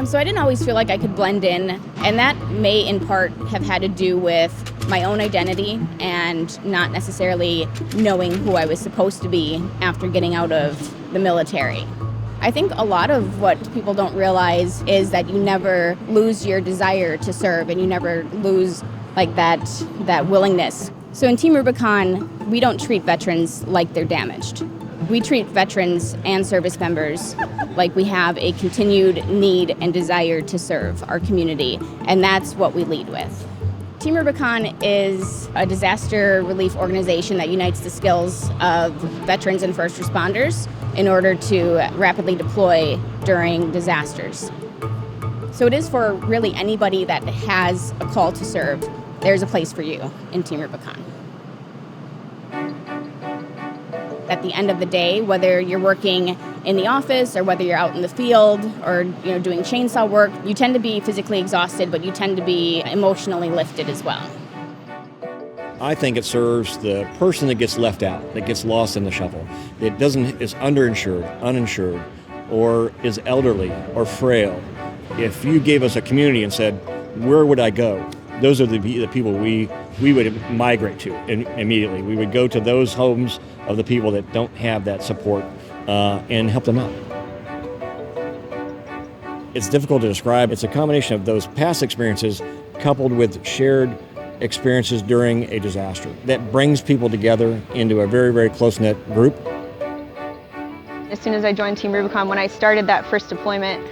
So I didn't always feel like I could blend in, and that may in part have had to do with my own identity and not necessarily knowing who I was supposed to be after getting out of the military. I think a lot of what people don't realize is that you never lose your desire to serve, and you never lose like that willingness. So in Team Rubicon, we don't treat veterans like they're damaged. We treat veterans and service members like we have a continued need and desire to serve our community, and that's what we lead with. Team Rubicon is a disaster relief organization that unites the skills of veterans and first responders in order to rapidly deploy during disasters. So it is for really anybody that has a call to serve. There's a place for you in Team Rubicon. At the end of the day, whether you're working in the office or whether you're out in the field or doing chainsaw work, you tend to be physically exhausted, but you tend to be emotionally lifted as well. I think it serves the person that gets left out, that gets lost in the shuffle, that is underinsured, uninsured, or is elderly or frail. If you gave us a community and said, where would I go? Those are the people we would migrate to immediately. We would go to those homes of the people that don't have that support and help them out. It's difficult to describe. It's a combination of those past experiences coupled with shared experiences during a disaster that brings people together into a very, very close-knit group. As soon as I joined Team Rubicon, when I started that first deployment,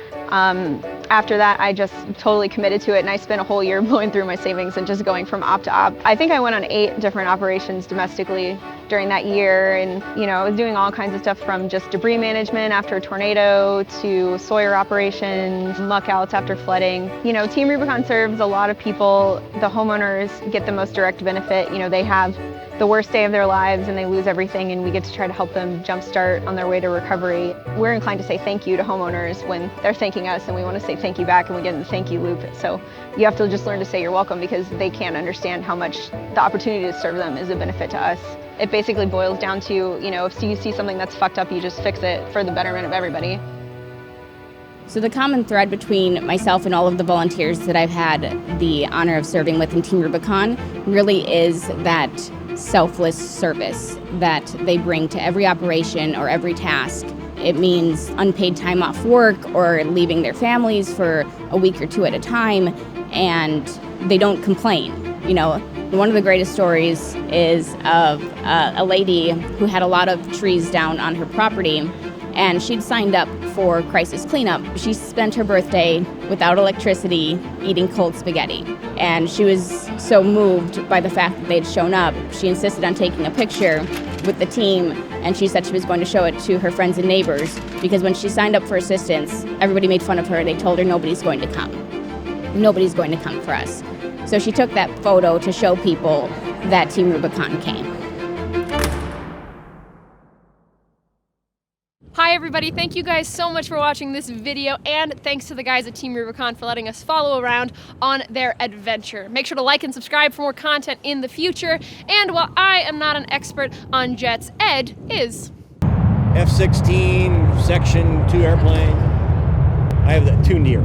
after that, I just totally committed to it, and I spent a whole year blowing through my savings and just going from op to op. I think I went on 8 different operations domestically during that year, and I was doing all kinds of stuff from just debris management after a tornado to sawyer operations, muck outs after flooding. Team Rubicon serves a lot of people. The homeowners get the most direct benefit. They have the worst day of their lives and they lose everything, and we get to try to help them jumpstart on their way to recovery. We're inclined to say thank you to homeowners when they're thanking us, and we want to say thank you back, and we get in the thank you loop. So you have to just learn to say you're welcome, because they can't understand how much the opportunity to serve them is a benefit to us. It basically boils down to, if you see something that's fucked up, you just fix it for the betterment of everybody. So the common thread between myself and all of the volunteers that I've had the honor of serving with in Team Rubicon really is that selfless service that they bring to every operation or every task. It means unpaid time off work or leaving their families for a week or 2 at a time, and they don't complain. One of the greatest stories is of a lady who had a lot of trees down on her property, and she'd signed up for crisis cleanup. She spent her birthday without electricity, eating cold spaghetti. And she was so moved by the fact that they'd shown up, she insisted on taking a picture with the team, and she said she was going to show it to her friends and neighbors, because when she signed up for assistance, everybody made fun of her. They told her nobody's going to come. Nobody's going to come for us. So she took that photo to show people that Team Rubicon came. Hi everybody, thank you guys so much for watching this video, and thanks to the guys at Team Rubicon for letting us follow around on their adventure. Make sure to like and subscribe for more content in the future, and while I am not an expert on jets, Ed is. F-16 Section 2 airplane. I have that too near.